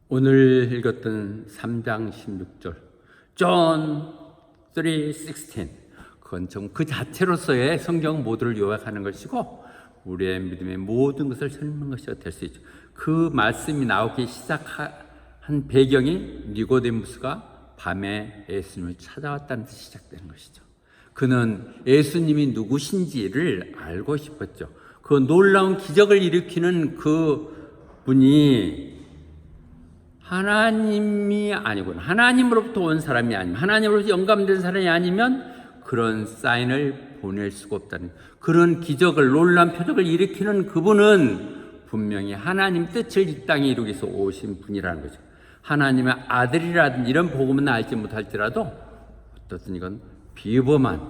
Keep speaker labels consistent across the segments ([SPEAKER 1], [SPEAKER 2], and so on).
[SPEAKER 1] 오늘 읽었던 3장 16절 John 3:16 그건 좀 그 자체로서의 성경 모두를 요약하는 것이고 우리의 믿음의 모든 것을 설명하는 것이 될 수 있죠. 그 말씀이 나오기 시작한 배경이 니고데무스가 밤에 예수님을 찾아왔다는 데서 시작되는 것이죠. 그는 예수님이 누구신지를 알고 싶었죠. 그 놀라운 기적을 일으키는 그 분이 하나님이 아니군, 하나님으로부터 온 사람이 아니면, 하나님으로부터 영감된 사람이 아니면 그런 사인을 보낼 수가 없다는, 그런 기적을, 놀라운 표적을 일으키는 그분은 분명히 하나님 뜻을 이 땅에 이루기 위해서 오신 분이라는 거죠. 하나님의 아들이라든지 이런 복음은 알지 못할지라도 어떻든 이건 비범한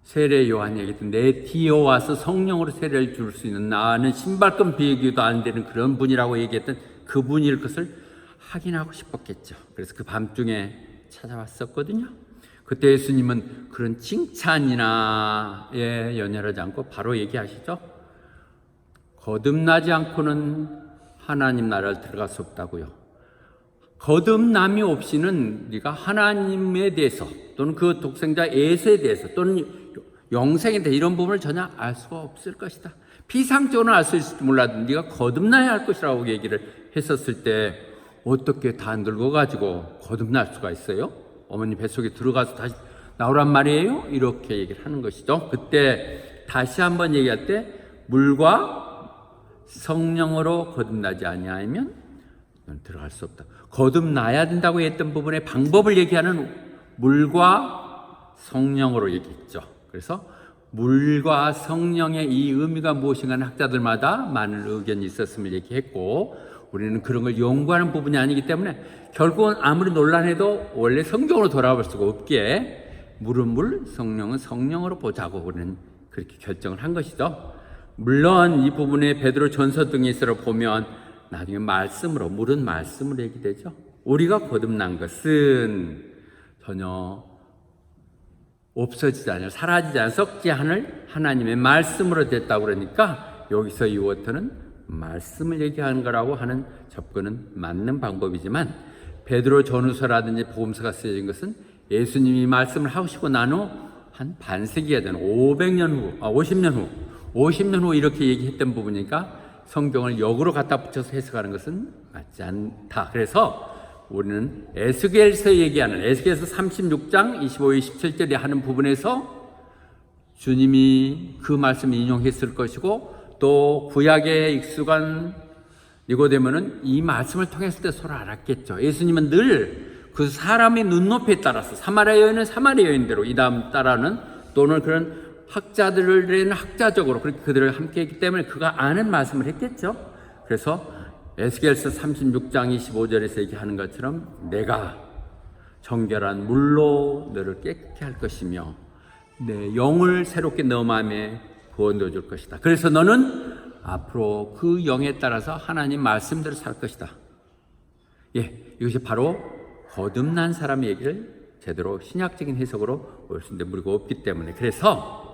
[SPEAKER 1] 세례 요한이 얘기했던 내 뒤에 와서 성령으로 세례를 줄 수 있는 나는 신발끈 비기도 안 되는 그런 분이라고 얘기했던 그분일 것을 확인하고 싶었겠죠. 그래서 그 밤중에 찾아왔었거든요. 그때 예수님은 그런 칭찬이나 연연하지 않고 바로 얘기하시죠. 거듭나지 않고는 하나님 나라를 들어갈 수 없다고요. 거듭남이 없이는 네가 하나님에 대해서 또는 그 독생자 예수에 대해서 또는 영생에 대해 이런 부분을 전혀 알 수가 없을 것이다. 피상적으로는 알 수 있을지 몰라도 네가 거듭나야 할 것이라고 얘기를 했었을 때 어떻게 다 늙어가지고 거듭날 수가 있어요? 어머니 뱃속에 들어가서 다시 나오란 말이에요? 이렇게 얘기를 하는 것이죠. 그때 다시 한번 얘기할 때 물과 성령으로 거듭나지 아니하면 들어갈 수 없다. 거듭나야 된다고 했던 부분의 방법을 얘기하는 물과 성령으로 얘기했죠. 그래서 물과 성령의 이 의미가 무엇인가는 학자들마다 많은 의견이 있었음을 얘기했고 우리는 그런 걸 연구하는 부분이 아니기 때문에 결국은 아무리 논란해도 원래 성경으로 돌아볼 수가 없기에 물은 물, 성령은 성령으로 보자고 우리는 그렇게 결정을 한 것이죠. 물론 이 부분에 베드로 전서 등에서 보면 나중에 말씀으로, 물은 말씀으로 얘기되죠. 우리가 거듭난 것은 전혀 없어지지 않아요. 사라지지 않아 썩지 않을 하나님의 말씀으로 됐다고 그러니까 여기서 이 워터는 말씀을 얘기하는 거라고 하는 접근은 맞는 방법이지만 베드로 전후서라든지 복음서가 쓰여진 것은 예수님이 말씀을 하시고 난 후 한 반세기가 되는 50년 후 이렇게 얘기했던 부분이니까 성경을 역으로 갖다 붙여서 해석하는 것은 맞지 않다. 그래서 우리는 에스겔서 얘기하는 에스겔서 36장 25, 27절에 하는 부분에서 주님이 그 말씀을 인용했을 것이고 또 구약에 익숙한 니고데모는 이 말씀을 통했을 때 서로 알았겠죠. 예수님은 늘 그 사람의 눈높이에 따라서 사마리아 여인은 사마리아 여인대로 이 다음 따라는 또는 그런 학자들은 학자적으로 그렇게 그들을 함께 했기 때문에 그가 아는 말씀을 했겠죠. 그래서 에스겔서 36장 25절에서 얘기하는 것처럼 내가 정결한 물로 너를 깨끗게 할 것이며 내 영을 새롭게 너 마음에 부어넣어 줄 것이다. 그래서 너는 앞으로 그 영에 따라서 하나님 말씀대로 살 것이다. 이것이 바로 거듭난 사람의 얘기를 제대로 신약적인 해석으로 올 수 있는데 무리가 없기 때문에 그래서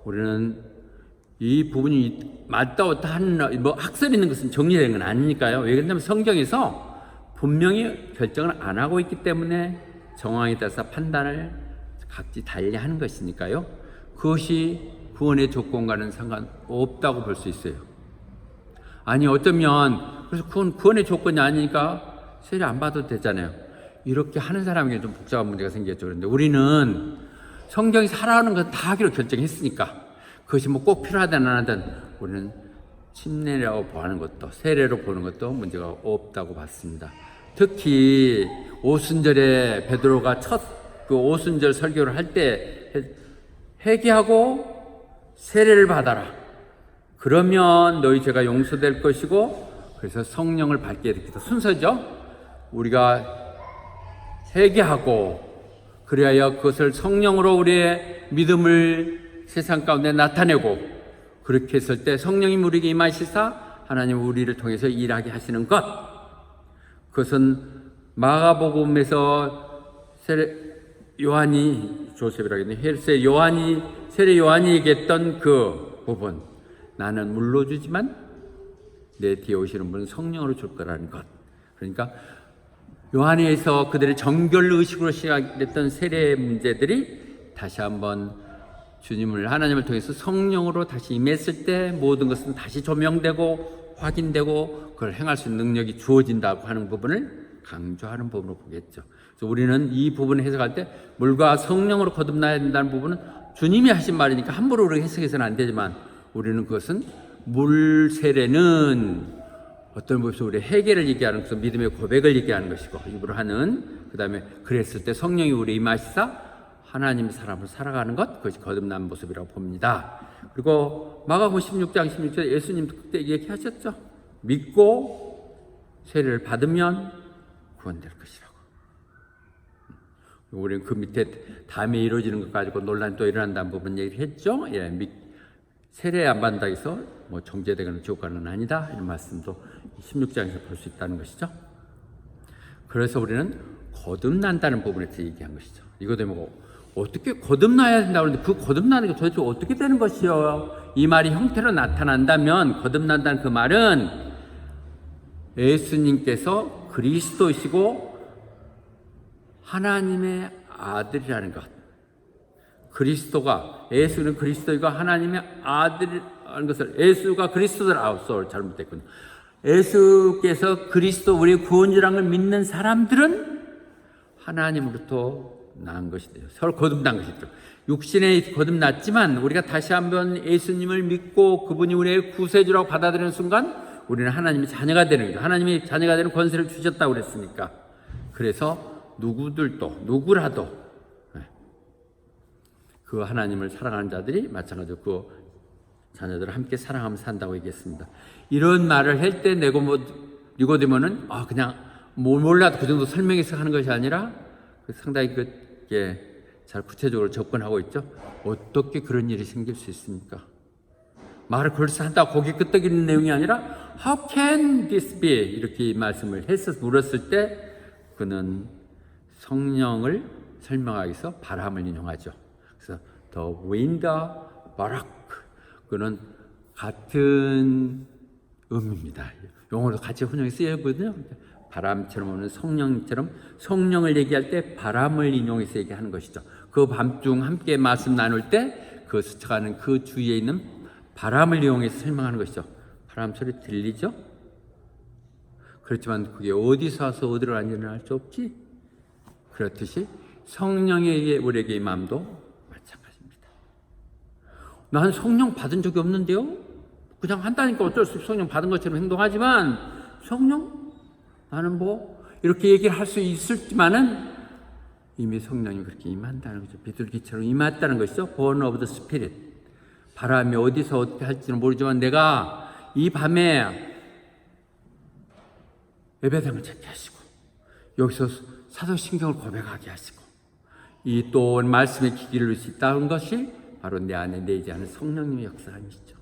[SPEAKER 1] 우리는 이 부분이 맞다 없다 하는 학설이 있는 것은 정리되는 건 아니니까요. 왜 그러냐면 성경에서 분명히 결정을 안 하고 있기 때문에 정황에 따라서 판단을 각지 달리 하는 것이니까요. 그것이 구원의 조건과는 상관없다고 볼 수 있어요. 아니 어쩌면 그래서 그건 구원의 조건이 아니니까 세례 안 받아도 되잖아요. 이렇게 하는 사람에게 좀 복잡한 문제가 생겼죠. 그런데 우리는 성경이 살아가는 건 다 하기로 결정했으니까 그것이 꼭 필요하든 안 하든 우리는 침례라고 보는 것도 세례로 보는 것도 문제가 없다고 봤습니다. 특히 오순절에 베드로가 첫 그 오순절 설교를 할 때 회개하고 세례를 받아라. 그러면 너희 죄가 용서될 것이고 그래서 성령을 받게 됐다. 순서죠. 우리가 회개하고 그래야 그것을 성령으로 우리의 믿음을 세상 가운데 나타내고 그렇게 했을 때 성령이 우리에게 임하시사 하나님 우리를 통해서 일하게 하시는 것 그것은 마가복음에서 요한이 조셉이라겠네 세례 요한이 얘기했던 그 부분 나는 물로 주지만 내 뒤에 오시는 분은 성령으로 줄 거라는 것. 그러니까 요한에서 그들의 정결 의식으로 시작됐던 세례의 문제들이 다시 한번 주님을 하나님을 통해서 성령으로 다시 임했을 때 모든 것은 다시 조명되고 확인되고 그걸 행할 수 있는 능력이 주어진다고 하는 부분을 강조하는 부분으로 보겠죠. 그래서 우리는 이 부분을 해석할 때 물과 성령으로 거듭나야 된다는 부분은 주님이 하신 말이니까 함부로 우리가 해석해서는 안 되지만 우리는 그것은 물 세례는 어떤 부분에서 우리 회개를 얘기하는 것은 믿음의 고백을 얘기하는 것이고 입으로 하는 그 다음에 그랬을 때 성령이 우리 임하시사 하나님의 사람을 살아가는 것 그것이 거듭난 모습이라고 봅니다. 그리고 마가복음 16장 16절에 예수님도 그때 얘기하셨죠. 믿고 세례를 받으면 구원될 것이라고. 우리는 그 밑에 다음에 이루어지는 것 가지고 논란이 또 일어난다는 부분 얘기를 했죠. 예, 세례 안 받는다 해서 뭐 정죄되거나 지옥 가는 건 아니다 이런 말씀도 16장에서 볼 수 있다는 것이죠. 그래서 우리는 거듭난다는 부분에서 얘기한 것이죠. 이거 되면 어떻게 거듭나야 된다고 하는데 그 거듭나는 게 도대체 어떻게 되는 것이요? 이 말이 형태로 나타난다면 거듭난다는 그 말은 예수님께서 그리스도이시고 하나님의 아들이라는 것. 그리스도가 예수는 그리스도이고 하나님의 아들이라는 것을 예수가 그리스도를 아웃솔 잘못됐군요. 예수께서 그리스도 우리의 구원이라는 걸 믿는 사람들은 하나님으로부터 난 것이 돼요. 서로 거듭난 것이죠. 육신에 거듭났지만 우리가 다시 한번 예수님을 믿고 그분이 우리의 구세주라고 받아들이는 순간 우리는 하나님의 자녀가 되는 거죠. 하나님이 자녀가 되는 권세를 주셨다고 그랬으니까. 그래서 누구라도 그 하나님을 사랑하는 자들이 마찬가지로 그 자녀들을 함께 사랑하면서 산다고 얘기했습니다. 이런 말을 할 때 니고데모는 그냥 몰라도 그 정도 설명해서 하는 것이 아니라 상당히 그게 잘 구체적으로 접근하고 있죠. 어떻게 그런 일이 생길 수 있습니까? 말을 그렇게 한다고 고개 끄덕이는 내용이 아니라 How can this be? 이렇게 말씀을 해서 물었을 때 그는 성령을 설명하기 위해서 바람을 인용하죠. 그래서 The wind, barak 그는 같은 의미입니다. 용어로 같이 혼용이 쓰여거든요. 바람처럼 오는 성령처럼 성령을 얘기할 때 바람을 인용해서 얘기하는 것이죠. 그 밤중 함께 말씀 나눌 때 그 스쳐가는 그 주위에 있는 바람을 이용해서 설명하는 것이죠. 바람 소리 들리죠? 그렇지만 그게 어디서 와서 어디로 가는지는 알 수 없지. 그렇듯이 성령의 우리에게 마음도 마찬가지입니다. 난 성령 받은 적이 없는데요. 그냥 한다니까 어쩔 수 없이 성령 받은 것처럼 행동하지만 성령? 나는 이렇게 얘기를 할 수 있을지만은 이미 성령이 그렇게 임한다는 거죠. 비둘기처럼 임했다는 것이죠. Born of the Spirit. 바람이 어디서 어떻게 할지는 모르지만 내가 이 밤에 예배당을 찾게 하시고 여기서 사도신경을 고백하게 하시고 이 또 말씀의 기기를 넣을 수 있다는 것이 바로 내 안에 내지 않은 성령님의 역사이시죠.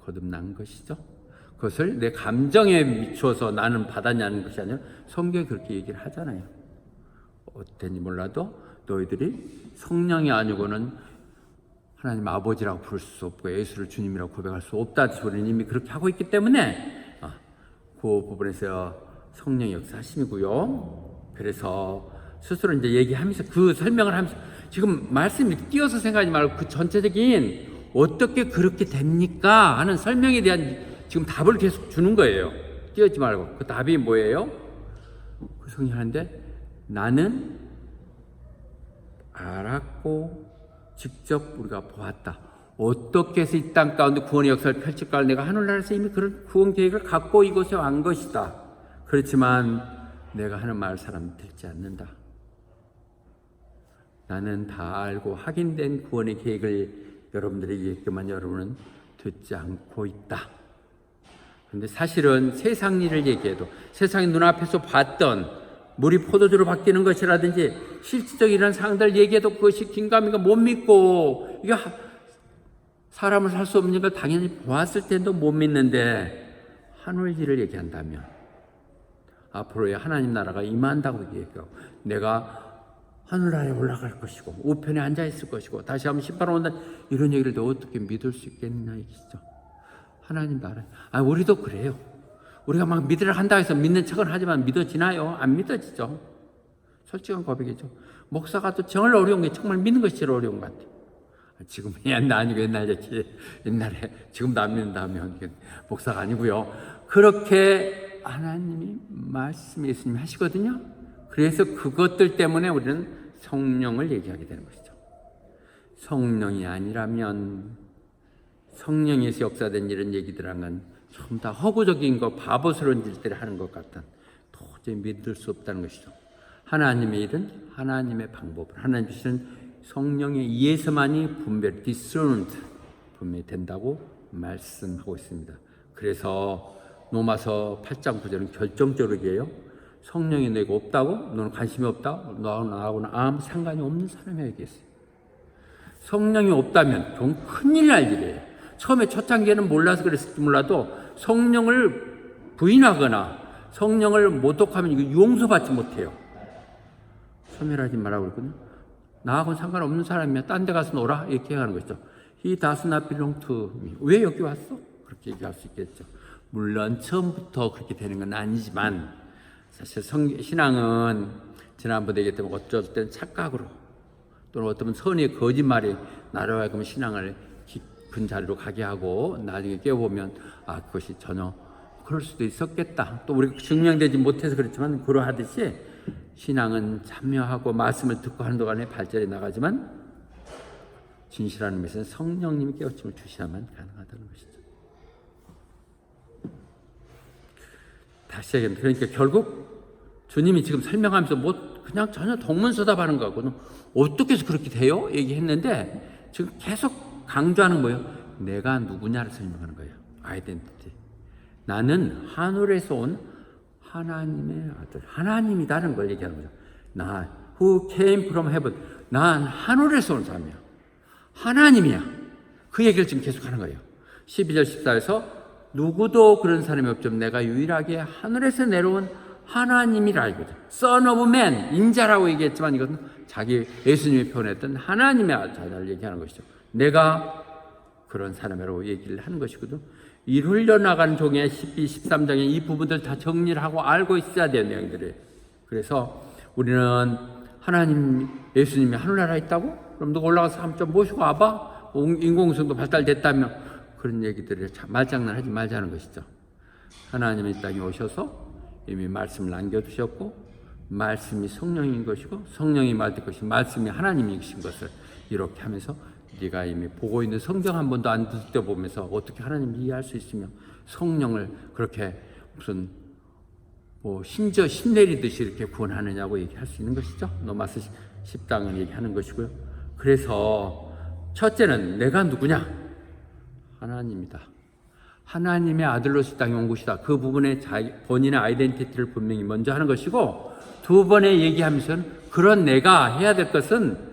[SPEAKER 1] 거듭난 것이죠. 그것을 내 감정에 미쳐서 나는 받았냐는 것이 아니라 성경이 그렇게 얘기를 하잖아요. 어땠는지 몰라도 너희들이 성령이 아니고는 하나님 아버지라고 부를 수 없고 예수를 주님이라고 고백할 수 없다. 우리는 이미 그렇게 하고 있기 때문에 그 부분에서 성령의 역사하심이고요. 그래서 스스로 이제 얘기하면서 그 설명을 하면서 지금 말씀이 띄어서 생각하지 말고 그 전체적인 어떻게 그렇게 됩니까? 하는 설명에 대한 지금 답을 계속 주는 거예요. 띄어지 말고. 그 답이 뭐예요? 그 성령이 하는데 나는 알았고 직접 우리가 보았다. 어떻게 해서 이 땅 가운데 구원의 역사를 펼칠까? 내가 하늘나라에서 이미 그런 구원 계획을 갖고 이곳에 온 것이다. 그렇지만 내가 하는 말 사람 듣지 않는다. 나는 다 알고 확인된 구원의 계획을 여러분들에게 얘기했지만 여러분은 듣지 않고 있다. 그런데 사실은 세상 일을 얘기해도 세상의 눈앞에서 봤던 물이 포도주로 바뀌는 것이라든지 실질적인 이런 상황들 얘기해도 그것이 긴가민가 못 믿고 이게 사람을 살 수 없는 걸 당연히 보았을 때도 못 믿는데 하늘 일을 얘기한다면 앞으로의 하나님 나라가 임한다고 얘기하고 내가 하늘나라에 올라갈 것이고 우편에 앉아 있을 것이고 다시 한번 심판을 온다 이런 얘기를 너 어떻게 믿을 수 있겠느냐 이것이죠. 하나님도 알아요. 우리도 그래요. 우리가 막 믿으라 한다 해서 믿는 척은 하지만 믿어지나요? 안 믿어지죠. 솔직한 고백이죠. 목사가 또 정말 어려운 게 정말 믿는 것이 제일 어려운 것 같아요. 지금은 아니고 옛날에 지금도 안 믿는다면 목사가 아니고요. 그렇게 하나님이 말씀 예수님이 하시거든요. 그래서 그것들 때문에 우리는 성령을 얘기하게 되는 것이죠. 성령이 아니라면 성령에서 역사된 이런 얘기들 한 건 전부 다 허구적인 거, 바보스러운 일들을 하는 것 같은 도저히 믿을 수 없다는 것이죠. 하나님의 일은 하나님의 방법을 하나님 주시는 성령에 의해서만이 discerned 분명히 된다고 말씀하고 있습니다. 그래서 로마서 8장 9절은 결정적으로 얘기해요. 성령이 내가 없다고? 너는 관심이 없다고? 나하고는 아무 상관이 없는 사람이 얘기했어요. 성령이 없다면 좀 큰일 날 일이에요. 처음에 첫 단계는 몰라서 그랬을지 몰라도 성령을 부인하거나 성령을 모독하면 이거 용서받지 못해요. 소멸하지 말라고 그랬거든요. 나하고는 상관없는 사람이야. 딴 데 가서 놀아. 이렇게 하는 거죠. He does not belong to me. 왜 여기 왔어? 그렇게 얘기할 수 있겠죠. 물론 처음부터 그렇게 되는 건 아니지만 사실 신앙은 지난번에 얘기했던 어쩔 때는 착각으로 또는 어떤 선의 거짓말이 나로 하여금 신앙을 깊은 자리로 가게 하고 나중에 깨워보면 그것이 전혀 그럴 수도 있었겠다. 또 우리가 증명되지 못해서 그렇지만 그러하듯이 신앙은 참여하고 말씀을 듣고 하는 동안에 발전해 나가지만 진실한 의미에서는 성령님이 깨우침을 주셔야만 가능하다는 것이죠. 다시 얘기합니다. 그러니까 결국 주님이 지금 설명하면서 그냥 전혀 동문서답하는 거하고는 어떻게 해서 그렇게 돼요? 얘기했는데 지금 계속 강조하는 거예요. 내가 누구냐를 설명하는 거예요. 아이덴티티. 나는 하늘에서 온 하나님의 아들, 하나님이다는 걸 얘기하는 거죠. 나, who came from heaven. 난 하늘에서 온 사람이야. 하나님이야. 그 얘기를 지금 계속 하는 거예요. 12절 14에서 누구도 그런 사람이 없지만 내가 유일하게 하늘에서 내려온 하나님이라 알거든. Son of Man, 인자라고 얘기했지만 이것은 자기 예수님이 표현했던 하나님의 아들을 얘기하는 것이죠. 내가 그런 사람이라고 얘기를 하는 것이거든. 이 흘려나가는 종의 12, 13장에 이 부분들 다 정리를 하고 알고 있어야 돼요, 내용들이. 그래서 우리는 하나님, 예수님이 하늘나라에 있다고? 그럼 너가 올라가서 한번 모시고 와봐? 인공위성도 발달됐다며? 그런 얘기들을 말장난하지 말자는 것이죠. 하나님이 이 땅에 오셔서 이미 말씀을 남겨두셨고 말씀이 성령인 것이고 성령이 말할 것이 말씀이 하나님이신 것을 이렇게 하면서 네가 이미 보고 있는 성경 한 번도 안 듣다보면서 어떻게 하나님을 이해할 수 있으며 성령을 그렇게 무슨 심지어 신내리듯이 이렇게 구원하느냐고 얘기할 수 있는 것이죠. 로마서 10장을 얘기하는 것이고요. 그래서 첫째는 내가 누구냐? 하나님이다. 하나님의 아들로서 땅에 온 것이다. 그 부분에 본인의 아이덴티티를 분명히 먼저 하는 것이고 두 번에 얘기하면서는 그런 내가 해야 될 것은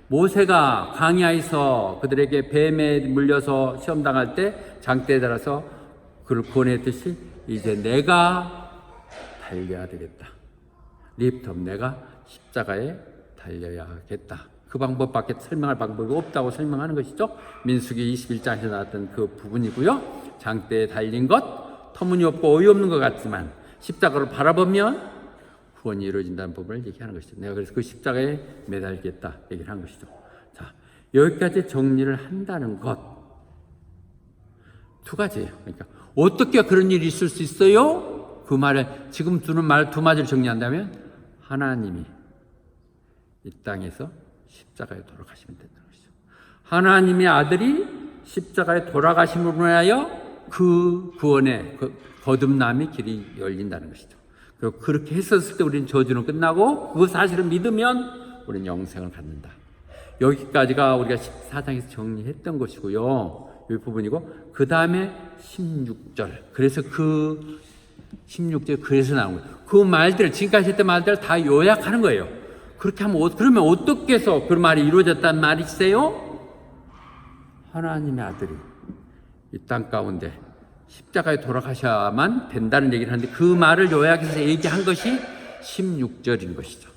[SPEAKER 1] 모세가 광야에서 그들에게 뱀에 물려서 시험당할 때 장대에 달아서 그를 구원했듯이 이제 내가 달려야 되겠다. 리프트업 내가 십자가에 달려야겠다. 그 방법밖에 설명할 방법이 없다고 설명하는 것이죠. 민수기 21장에서 나왔던 그 부분이고요. 장대에 달린 것 터무니없고 어이없는 것 같지만 십자가를 바라보면 구원이 이루어진다는 부분을 얘기하는 것이죠. 내가 그래서 그 십자가에 매달리겠다 얘기를 한 것이죠. 자, 여기까지 정리를 한다는 것 두 가지예요. 그러니까 어떻게 그런 일이 있을 수 있어요? 그 말에 지금 두는 말 두 마디를 정리한다면 하나님이 이 땅에서 십자가에 돌아가시면 된다는 것이죠. 하나님의 아들이 십자가에 돌아가심으로 인하여 그 구원의 그 거듭남의 길이 열린다는 것이죠. 그리고 그렇게 했었을 때 우리는 저주는 끝나고 그 사실을 믿으면 우리는 영생을 갖는다. 여기까지가 우리가 14장에서 정리했던 것이고요. 이 부분이고 그 다음에 16절. 그래서 그 16절 그래서 나온 거예요. 그 말들 지금까지 했던 말들을 다 요약하는 거예요. 그렇게 하면 그러면 어떻게 해서 그 말이 이루어졌단 말이세요? 하나님의 아들이 이 땅 가운데 십자가에 돌아가셔야만 된다는 얘기를 하는데 그 말을 요약해서 얘기한 것이 16절인 것이죠.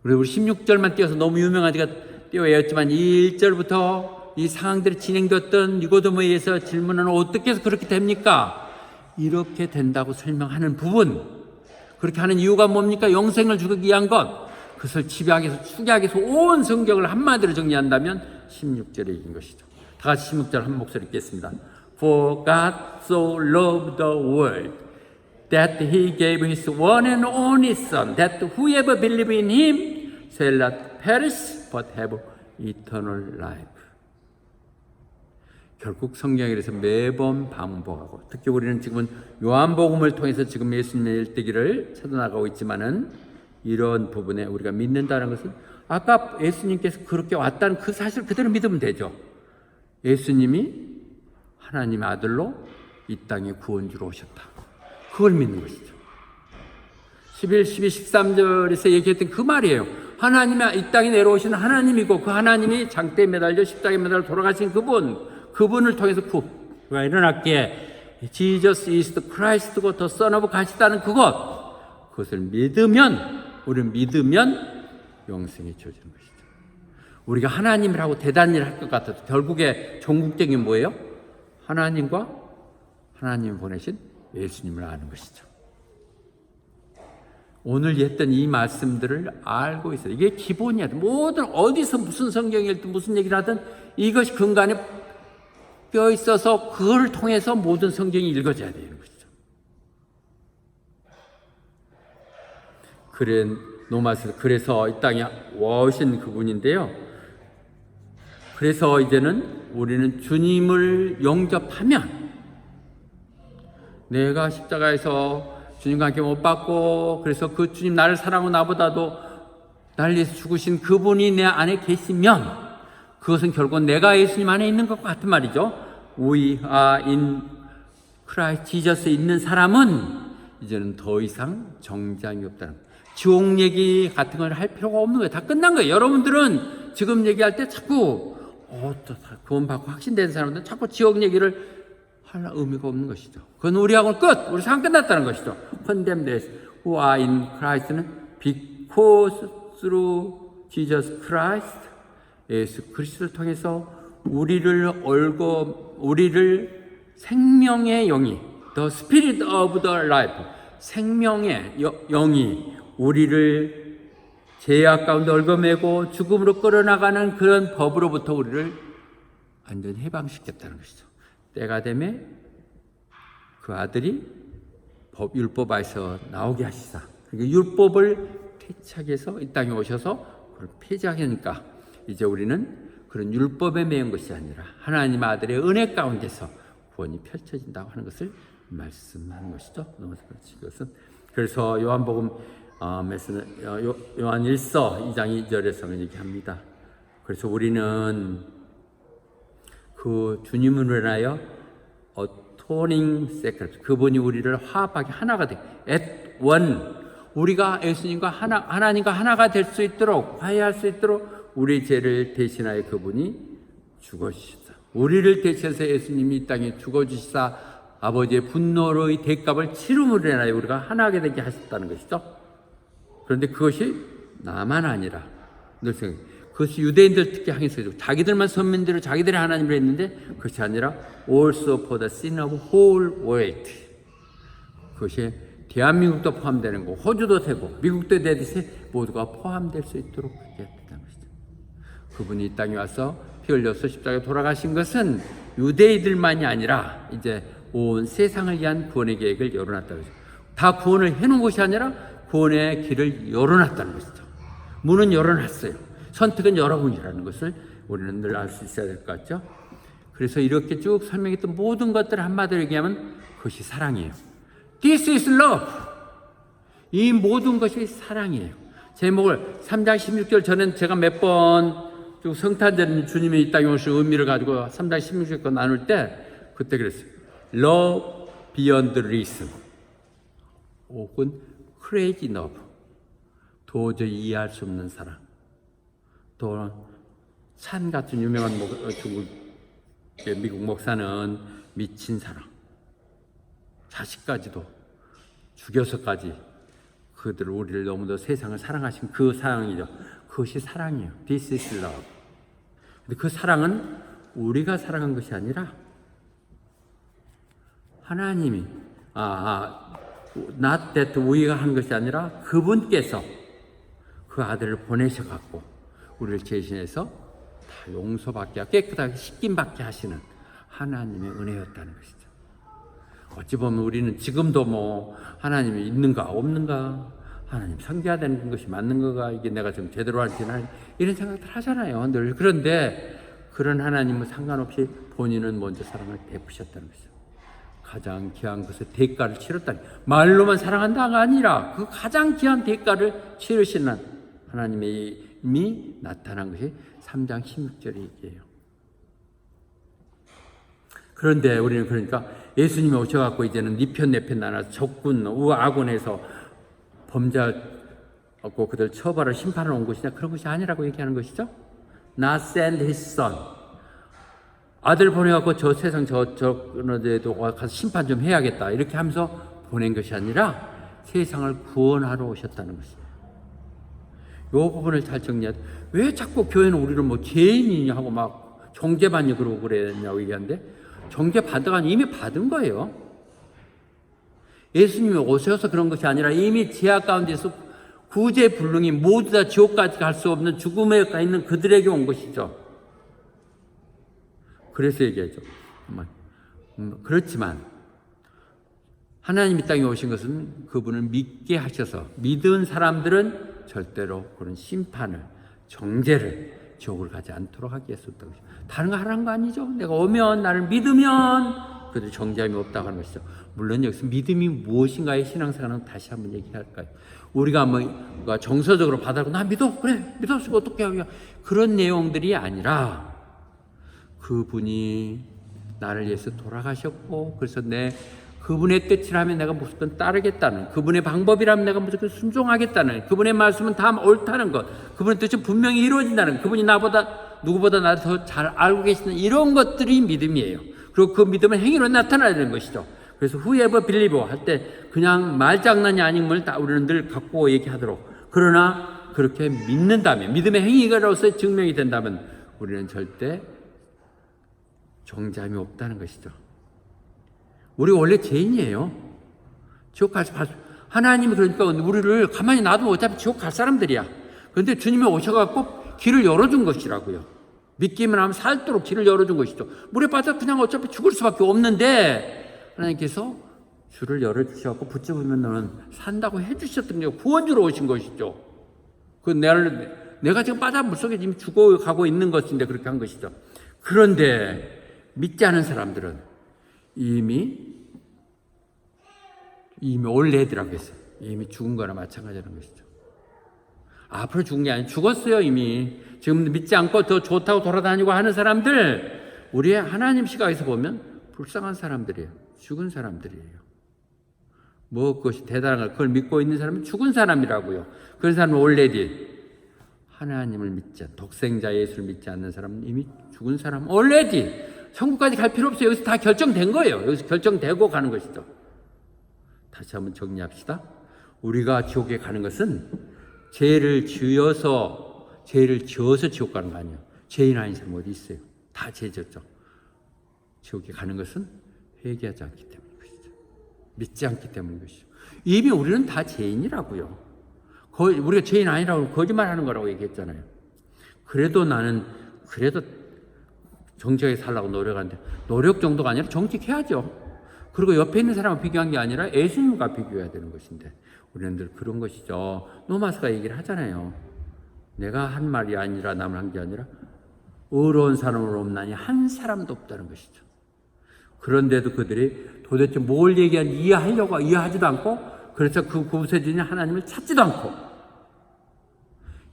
[SPEAKER 1] 그리고 우리 16절만 띄어서 너무 유명하니까 띄어 외웠지만 1절부터 이 상황들이 진행됐던 니고데모에 의해서 질문하는 어떻게 해서 그렇게 됩니까? 이렇게 된다고 설명하는 부분, 그렇게 하는 이유가 뭡니까? 영생을 주기 위한 것. 그것을 축약해서 온 성경을 한마디로 정리한다면 16절에 있는 것이죠. 다 같이 16절 한 목소리 읽겠습니다. For God so loved the world that he gave his one and only son, that whoever believes in him shall not perish but have eternal life. 결국 성경에서 매번 반복하고, 특히 우리는 지금은 요한복음을 통해서 지금 예수님의 일대기를 찾아나가고 있지만은, 이런 부분에 우리가 믿는다는 것은 아까 예수님께서 그렇게 왔다는 그 사실을 그대로 믿으면 되죠. 예수님이 하나님의 아들로 이 땅에 구원주로 오셨다. 그걸 믿는 것이죠. 11, 12, 13절에서 얘기했던 그 말이에요. 하나님이 이 땅에 내려오신 하나님이고, 그 하나님이 장대에 매달려 십자가에 매달려 돌아가신 그분을 통해서 구가 일어났기에 Jesus is the Christ고 the Son of God이라는 그것을 우리는 믿으면 영생이 주어지는 것이죠. 우리가 하나님이라고 대단히 할 것 같아도 결국에 종국적인 뭐예요? 하나님과 하나님 보내신 예수님을 아는 것이죠. 오늘 했던 이 말씀들을 알고 있어요. 이게 기본이야. 모든 어디서 무슨 성경이 읽든 무슨 얘기를 하든 이것이 근간에 뼈 있어서 그걸 통해서 모든 성경이 읽어져야 되는 것이죠. 그래서 이 땅에 오신 그분인데요. 그래서 이제는 우리는 주님을 영접하면, 내가 십자가에서 주님과 함께 못 받고, 그래서 그 주님 나를 사랑하고 나보다도 나를 위해서 죽으신 그분이 내 안에 계시면, 그것은 결국 내가 예수님 안에 있는 것과 같은 말이죠. We are in Christ Jesus에 있는 사람은 이제는 더 이상 정장이 없다는 거예요. 지옥 얘기 같은 걸 할 필요가 없는 거예요. 다 끝난 거예요. 여러분들은 지금 얘기할 때 자꾸 구원받고 확신된 사람들은 자꾸 지옥 얘기를 할 의미가 없는 것이죠. 그건 우리하고는 끝! 우리 삶 끝났다는 것이죠. Condemned who are in Christ는 because through Jesus Christ, 예수 그리스도를 통해서 우리를 생명의 영이, the spirit of the life, 생명의 영이 우리를 죄악 가운데 얽어매고 죽음으로 끌어나가는 그런 법으로부터 우리를 완전히 해방시켰다는 것이죠. 때가 되면 그 아들이 율법에서 나오게 하시사, 그러니까 율법을 폐지하기 위해서 이 땅에 오셔서 그걸 폐지하니까 이제 우리는 그런 율법에 매인 것이 아니라 하나님 아들의 은혜 가운데서 구원이 펼쳐진다고 하는 것을 말씀하는 것이죠. 이것은 그래서 요한복음 요한 1서 2장 2절에서 얘기합니다. 그래서 우리는 그 주님을 인하여 atoning sacrifice, 그분이 우리를 화합하게 하나가 되게 at one, 우리가 예수님과 하나님과 하나가 될 수 있도록, 화해할 수 있도록 우리 죄를 대신하여 그분이 죽어주시다. 우리를 대신해서 예수님이 이 땅에 죽어주시사 아버지의 분노의 대값을 치름으로 인하여 우리가 하나가 되게 하셨다는 것이죠. 그런데 그것이 나만 아니라, 그것이 유대인들 특히 향해서 자기들만 선민대로 자기들의 하나님을 했는데, 그것이 아니라 also for the sin of whole world, 그것이 대한민국도 포함되는 거, 호주도 되고 미국도 되듯이 모두가 포함될 수 있도록 그렇게 했다는 것이죠. 그분이 이 땅에 와서 피 흘려서 십자가에 돌아가신 것은 유대인들만이 아니라 이제 온 세상을 위한 구원의 계획을 열어놨다는 것이죠. 다 구원을 해놓은 것이 아니라 구원의 길을 열어놨다는 것이죠. 문은 열어놨어요. 선택은 여러분이라는 것을 우리는 늘 알 수 있어야 될 것 같죠. 그래서 이렇게 쭉 설명했던 모든 것들을 한마디로 얘기하면 그것이 사랑이에요. This is love. 이 모든 것이 사랑이에요. 제목을 3장 16절 전엔 제가 몇 번 성탄절 주님이 이 땅에 오신 의미를 가지고 3장 16절 나눌 때 그때 그랬어요. Love beyond reason, 혹은 crazy love, 도저히 이해할 수 없는 사랑. 또 찬 같은 유명한 미국 목사는 미친 사랑, 자식까지도 죽여서까지 우리를 너무도 세상을 사랑하신 그 사랑이죠. 그것이 사랑이에요. This is love. 근데 그 사랑은 우리가 사랑한 것이 아니라 하나님이 not that 우리가 한 것이 아니라 그분께서 그 아들을 보내셔갖고 우리를 대신해서 다 용서받게 하고 깨끗하게 씻김받게 하시는 하나님의 은혜였다는 것이죠. 어찌 보면 우리는 지금도 뭐 하나님이 있는가 없는가, 하나님 섬겨야 되는 것이 맞는 거가, 이게 내가 좀 제대로 할지는 이런 생각들 하잖아요, 늘. 그런데 그런 하나님은 상관없이 본인은 먼저 사랑을 베푸셨다는 것이죠. 가장 귀한 것의 대가를 치렀다니, 말로만 사랑한다가 아니라 그 가장 귀한 대가를 치르시는 하나님의 힘이 나타난 것이 3장 16절의 얘기예요. 그런데 우리는 그러니까 예수님이 오셔갖고 이제는 네 편 내 편 나눠서 적군 우아군에서 범죄하고 그들 처벌을 심판을 온 것이냐, 그런 것이 아니라고 얘기하는 것이죠. Not send his son. 아들 보내갖고 저 세상 저너데도 가서 심판 좀 해야겠다 이렇게 하면서 보낸 것이 아니라 세상을 구원하러 오셨다는 것입니다. 이 부분을 잘 정리해야 돼. 왜 자꾸 교회는 우리를 뭐 죄인이냐 하고 막 정죄받니 그러고 그랬냐고 얘기하는데, 정죄 받아가 이미 받은 거예요. 예수님이 오셔서 그런 것이 아니라 이미 죄악 가운데서 구제불능이 모두 다 지옥까지 갈 수 없는 죽음에 가 있는 그들에게 온 것이죠. 그래서 얘기하죠. 그렇지만 하나님이 땅에 오신 것은 그분을 믿게 하셔서 믿은 사람들은 절대로 그런 심판을, 정죄를, 지옥을 가지 않도록 하기 위해서 했던 것이죠. 다른 거 하라는 거 아니죠. 내가 오면, 나를 믿으면 그들이 정죄함이 없다고 하는 것이죠. 물론 여기서 믿음이 무엇인가의 신앙생활은 다시 한번 얘기할까요? 우리가 뭐 정서적으로 받아들고 나 믿어, 그래 믿었으면 어떻게 하냐, 그런 내용들이 아니라 그분이 나를 위해서 돌아가셨고, 그래서 그분의 뜻이라면 내가 무조건 따르겠다는, 그분의 방법이라면 내가 무조건 순종하겠다는, 그분의 말씀은 다 옳다는 것, 그분의 뜻은 분명히 이루어진다는, 그분이 누구보다 나를 더 잘 알고 계시는 이런 것들이 믿음이에요. 그리고 그 믿음은 행위로 나타나야 되는 것이죠. 그래서 whoever believer 할 때 그냥 말장난이 아닌 걸 다 우리는 늘 갖고 얘기하도록, 그러나 그렇게 믿는다면, 믿음의 행위가로서 증명이 된다면 우리는 절대 정죄함이 없다는 것이죠. 우리가 원래 죄인이에요. 지옥 갈 하나님이 그러니까 우리를 가만히 놔두면 어차피 지옥 갈 사람들이야. 그런데 주님이 오셔갖고 길을 열어준 것이라고요. 믿기만 하면 살도록 길을 열어준 것이죠. 물에 빠져 그냥 어차피 죽을 수밖에 없는데 하나님께서 줄을 열어주셔갖고 붙잡으면 너는 산다고 해주셨던 게 구원주로 오신 것이죠. 내가 지금 빠져 물속에 이미 죽어가고 있는 것인데 그렇게 한 것이죠. 그런데 믿지 않은 사람들은 이미 올레드라고 했어요. 이미 죽은 거나 마찬가지라는 것이죠. 앞으로 죽은 게 아니라 죽었어요. 이미 지금 믿지 않고 더 좋다고 돌아다니고 하는 사람들, 우리의 하나님 시각에서 보면 불쌍한 사람들이에요. 죽은 사람들이에요. 뭐 그것이 대단한 걸 그걸 믿고 있는 사람은 죽은 사람이라고요. 그런 사람은 올레디, 하나님을 믿지, 독생자 예수를 믿지 않는 사람은 이미 죽은 사람, 올레디. 천국까지 갈 필요 없어요. 여기서 다 결정된 거예요. 여기서 결정되고 가는 것이죠. 다시 한번 정리합시다. 우리가 지옥에 가는 것은 죄를 지어서 지옥 가는 거 아니에요. 죄인 아닌 사람 어디 있어요? 다 죄졌죠. 지옥에 가는 것은 회개하지 않기 때문인 것이죠. 믿지 않기 때문인 것이죠. 이미 우리는 다 죄인이라고요. 우리가 죄인 아니라고 거짓말하는 거라고 얘기했잖아요. 그래도 나는 정직하게 살라고 노력하는데, 노력 정도가 아니라 정직해야죠. 그리고 옆에 있는 사람과 비교한 게 아니라 예수님과 비교해야 되는 것인데, 우리는 늘 그런 것이죠. 노마스가 얘기를 하잖아요. 내가 한 말이 아니라 남을 한 게 아니라 의로운 사람은 없나니 한 사람도 없다는 것이죠. 그런데도 그들이 도대체 뭘 얘기하는지 이해하지도 않고, 그래서 그 구세주인 하나님을 찾지도 않고,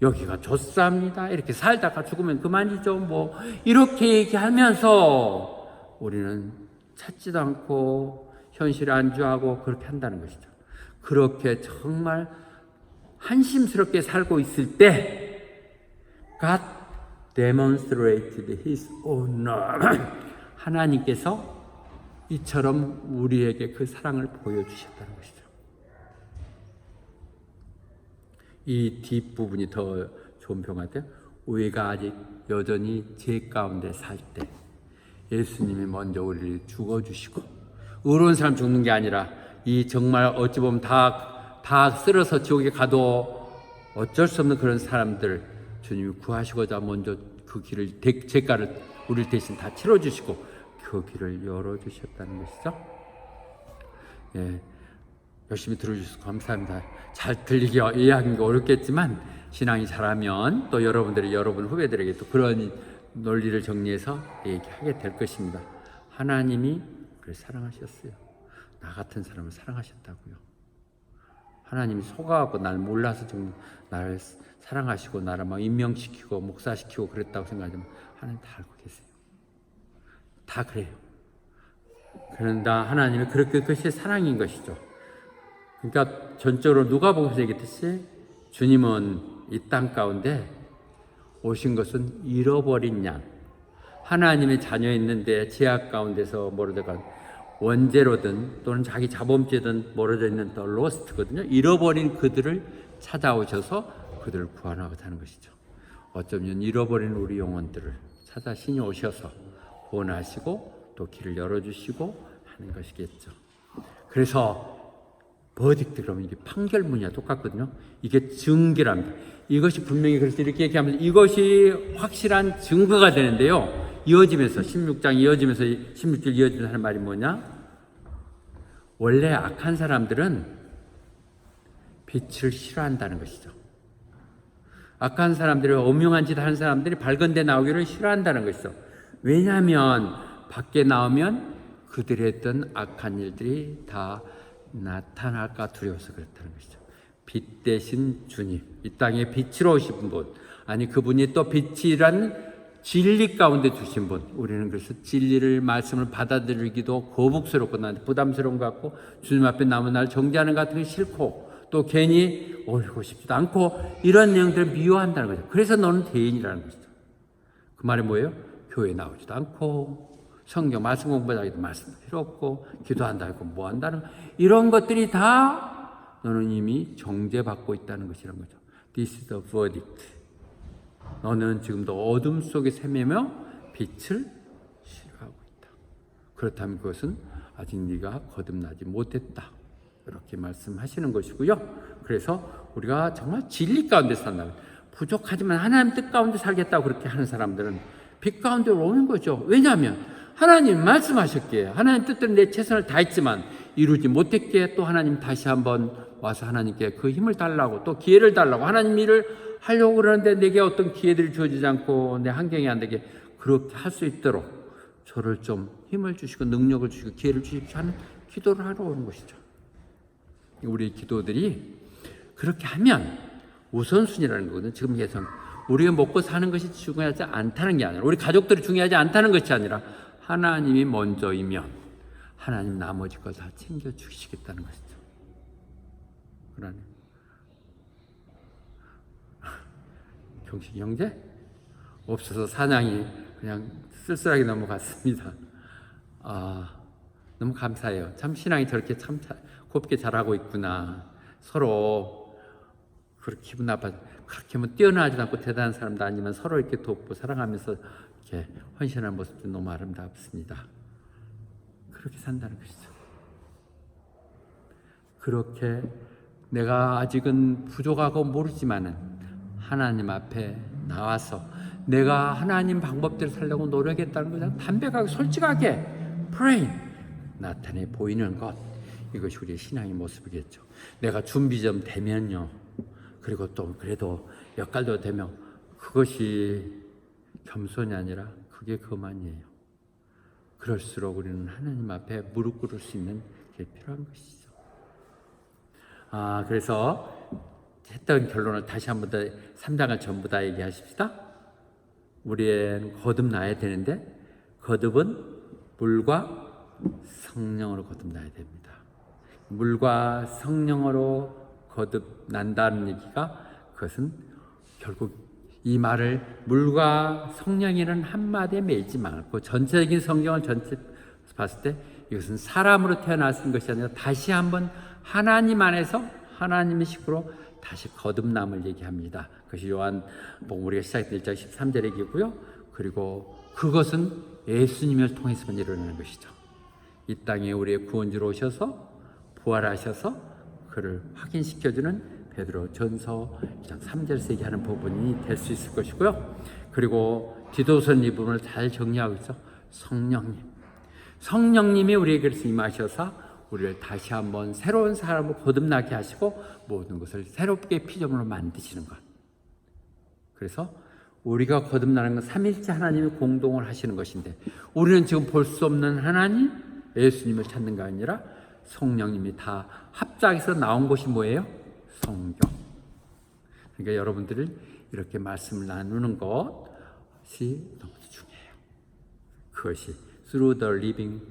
[SPEAKER 1] 여기가 좋습니다. 이렇게 살다가 죽으면 그만이죠. 뭐 이렇게 얘기하면서 우리는 찾지도 않고 현실에 안주하고 그렇게 한다는 것이죠. 그렇게 정말 한심스럽게 살고 있을 때 God demonstrated His own love. 하나님께서 이처럼 우리에게 그 사랑을 보여주셨다는 것이죠. 이 뒷부분이 더 좋은 표현인데, 우리가 아직 여전히 죄 가운데 살 때 예수님이 먼저 우리를 죽어주시고, 의로운 사람 죽는 게 아니라 이 정말 어찌 보면 다 쓸어서 지옥에 가도 어쩔 수 없는 그런 사람들 주님이 구하시고자 먼저 그 길을, 대가를 우리 대신 다 치러주시고 그 길을 열어주셨다는 것이죠. 예, 열심히 들어주셔서 감사합니다. 잘 들리기 이해하기 어렵겠지만 신앙이 잘하면 또 여러분 후배들에게 또 그런 논리를 정리해서 얘기하게 될 것입니다. 하나님이 그를 사랑하셨어요. 나 같은 사람을 사랑하셨다고요. 하나님이 속아하고 날 몰라서 좀 나를 사랑하시고 나를 막 임명시키고 목사시키고 그랬다고 생각하지만 하나님 다 알고 계세요. 다 그래요. 그런다 하나님이 그것이 사랑인 것이죠. 그러니까 전적으로 누가복음에서 얘기했듯이 주님은 이 땅 가운데 오신 것은 잃어버린 양, 하나님의 자녀였는데 제약 가운데서 멀어져간 원죄로든 또는 자기 자범죄든 멀어져 있는 더 로스트거든요. 잃어버린 그들을 찾아오셔서 그들을 구원하고자 하는 것이죠. 어쩌면 잃어버린 우리 영혼들을 찾아 신이 오셔서 구원하시고 또 길을 열어주시고 하는 것이겠죠. 그래서 버딕트, 그러면 이게 판결문이야 똑같거든요. 이게 증거랍니다. 이것이 분명히 그래서 이렇게 얘기하면 이것이 확실한 증거가 되는데요. 이어지면서 16장 이어지면서 16절 이어지면서 하는 말이 뭐냐? 원래 악한 사람들은 빛을 싫어한다는 것이죠. 악한 사람들이 엄명한 짓 하는 사람들이 밝은 데 나오기를 싫어한다는 것이죠. 왜냐하면 밖에 나오면 그들이 했던 악한 일들이 다 나타날까 두려워서 그렇다는 것이죠. 빛 대신 주님, 이 땅에 빛으로 오신 분, 아니 그분이 또 빛이란 진리 가운데 두신 분. 우리는 그래서 진리를 말씀을 받아들이기도 거북스럽고 나한테 부담스러운 것 같고 주님 앞에 남은 날 정죄하는 것 같은 게 싫고 또 괜히 올리고 싶지도 않고 이런 내용들을 미워한다는 거죠. 그래서 너는 대인이라는 것이죠. 그 말이 뭐예요? 교회 나오지도 않고 성경 말씀 공부하기도 말씀 필요 없고 기도한다 하고 뭐 한다는 이런 것들이 다 너는 이미 정죄받고 있다는 것이란 거죠. This is the verdict. 너는 지금도 어둠 속에 헤매며 빛을 싫어하고 있다. 그렇다면 그것은 아직 네가 거듭나지 못했다. 이렇게 말씀하시는 것이고요. 그래서 우리가 정말 진리 가운데 산다면 부족하지만 하나님 뜻 가운데 살겠다고 그렇게 하는 사람들은 빛 가운데로 오는 거죠. 왜냐하면 하나님 말씀하셨기에 하나님 뜻대로 내 최선을 다했지만 이루지 못했기에 또 하나님 다시 한번 와서 하나님께 그 힘을 달라고 또 기회를 달라고 하나님 일을 하려고 그러는데 내게 어떤 기회들이 주어지지 않고 내 환경이 안 되게 그렇게 할 수 있도록 저를 좀 힘을 주시고 능력을 주시고 기회를 주십시오 하는 기도를 하러 오는 것이죠. 우리 기도들이 그렇게 하면 우선순위라는 거거든요. 지금 예선 우리가 먹고 사는 것이 중요하지 않다는 게 아니라 우리 가족들이 중요하지 않다는 것이 아니라 하나님이 먼저이면 하나님 나머지 걸 다 챙겨주시겠다는 것이죠. 그러네. 경식이 형제? 없어서 사냥이 그냥 쓸쓸하게 넘어갔습니다. 너무 감사해요. 참 신앙이 저렇게 참 곱게 자라고 있구나. 서로 그렇게 기분 나빠 그렇게 뭐 뛰어나지도 않고 대단한 사람도 아니지만 서로 이렇게 돕고 사랑하면서 이렇게 헌신하는 모습도 너무 아름답습니다. 그렇게 산다는 것이죠. 그렇게 내가 아직은 부족하고 모르지만은 하나님 앞에 나와서 내가 하나님 방법대로 살려고 노력했다는 것을 담백하게 솔직하게 pray 나타내 보이는 것, 이것이 우리의 신앙의 모습이겠죠. 내가 준비 좀 되면요, 그리고 또 그래도 역할도 되면 그것이 겸손이 아니라 그게 그만이에요. 그럴수록 우리는 하나님 앞에 무릎 꿇을 수 있는 게 필요한 것이죠. 그래서 했던 결론을 다시 한 번 더 3장을 전부 다 얘기하십시다. 우리는 거듭나야 되는데 거듭은 물과 성령으로 거듭나야 됩니다. 물과 성령으로 거듭난다는 얘기가 그것은 결국 이 말을 물과 성령이라는 한마디에 매이지 말고 전체적인 성경을 전체 봤을 때 이것은 사람으로 태어났은 것이 아니라 다시 한번 하나님 안에서 하나님의 식구로 다시 거듭남을 얘기합니다. 그것이 요한복음 우리가 시작했던 1장 13절 얘기고요. 그리고 그것은 예수님을 통해서만 일어나는 것이죠. 이 땅에 우리의 구원주로 오셔서 부활하셔서 그를 확인시켜주는 베드로 전서 1장 3절에서 얘기하는 부분이 될 수 있을 것이고요. 그리고 디도선 이 부분을 잘 정리하고 있어. 성령님이 우리에게 그래서 임하셔서 우리를 다시 한번 새로운 사람으로 거듭나게 하시고 모든 것을 새롭게 피조물로 만드시는 것. 그래서 우리가 거듭나는 건 삼일째 하나님이 공동을 하시는 것인데, 우리는 지금 볼 수 없는 하나님, 예수님을 찾는 게 아니라 성령님이 다 합작해서 나온 것이 뭐예요? 성경. 그러니까 여러분들을 이렇게 말씀을 나누는 것이 너무 중요해요. 그것이 through the living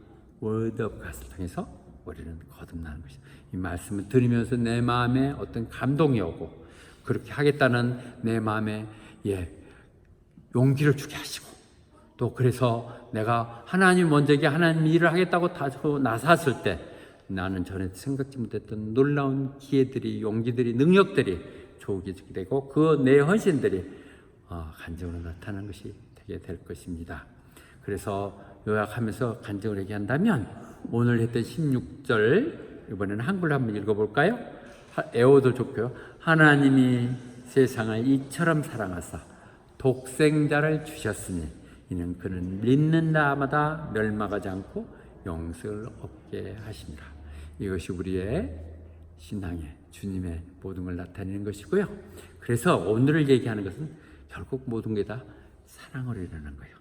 [SPEAKER 1] word of God을 통해서 우리는 거듭나는 것이죠. 이 말씀을 들으면서 내 마음에 어떤 감동이 오고, 그렇게 하겠다는 내 마음에 용기를 주게 하시고, 또 그래서 내가 하나님 먼저에게 하나님 일을 하겠다고 다소 나섰을 때 나는 전에 생각지 못했던 놀라운 기회들이, 용기들이, 능력들이 조우게 되고 그 내 헌신들이 간증으로 나타나는 것이 되게 될 것입니다. 그래서 요약하면서 간증을 얘기한다면, 오늘 했던 16절 이번에는 한글로 한번 읽어볼까요? 에어도 좋고요. 하나님이 세상을 이처럼 사랑하사 독생자를 주셨으니 이는 그는 믿는 자마다 멸망하지 않고 영생을 얻게 하십니다. 이것이 우리의 신앙의 주님의 모든 걸 나타내는 것이고요. 그래서 오늘을 얘기하는 것은 결국 모든 게 다 사랑으로 일어나는 거예요.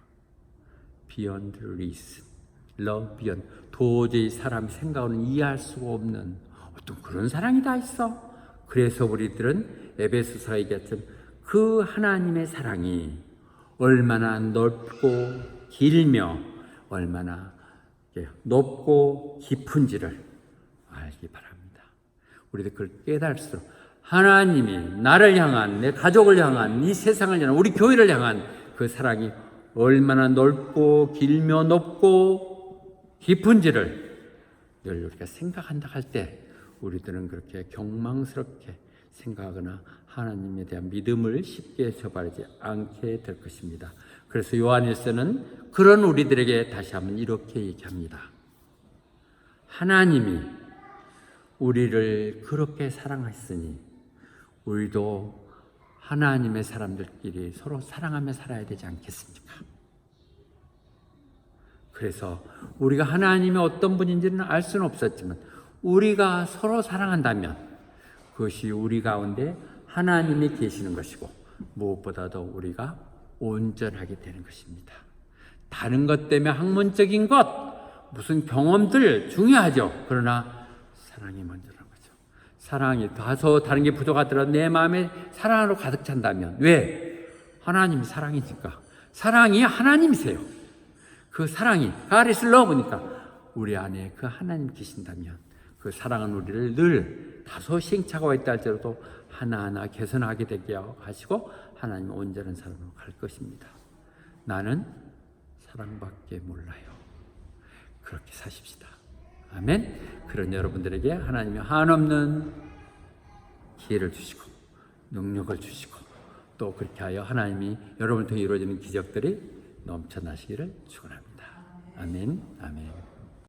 [SPEAKER 1] Beyond reason, love beyond. 도저히 사람이 생각으로는 이해할 수가 없는 어떤 그런 사랑이 다 있어. 그래서 우리들은 에베소서가 얘기했던 그 하나님의 사랑이 얼마나 넓고 길며 얼마나 높고 깊은지를 알기 바랍니다. 우리들 그걸 깨달을수록 하나님이 나를 향한, 내 가족을 향한, 이 세상을 향한, 우리 교회를 향한 그 사랑이 얼마나 넓고 길며 높고 깊은지를 늘 우리가 생각한다 할 때 우리들은 그렇게 경망스럽게 생각하거나 하나님에 대한 믿음을 쉽게 저버리지 않게 될 것입니다. 그래서 요한일서는 그런 우리들에게 다시 한번 이렇게 얘기합니다. 하나님이 우리를 그렇게 사랑했으니 우리도 하나님의 사람들끼리 서로 사랑하며 살아야 되지 않겠습니까? 그래서 우리가 하나님이 어떤 분인지는 알 수는 없었지만 우리가 서로 사랑한다면 그것이 우리 가운데 하나님이 계시는 것이고 무엇보다도 우리가 온전하게 되는 것입니다. 다른 것 때문에 학문적인 것, 무슨 경험들 중요하죠. 그러나 사랑이 먼저라는 거죠. 사랑이 다소 다른 게 부족하더라도 내 마음에 사랑으로 가득 찬다면, 왜? 하나님이 사랑이니까. 사랑이 하나님이세요. 그 사랑이 God is love니까 우리 안에 그 하나님 계신다면 그 사랑은 우리를 늘 다소 시행착오가 있다 할지라도 하나하나 개선하게 되게 하시고 하나님 온전한 사람으로 갈 것입니다. 나는 사랑밖에 몰라요. 그렇게 사십시다. 아멘. 그런 여러분들에게 하나님이 한없는 기회를 주시고 능력을 주시고 또 그렇게 하여 하나님이 여러분을 통해 이루어지는 기적들이 넘쳐나시기를 축원합니다. 아멘. 아멘.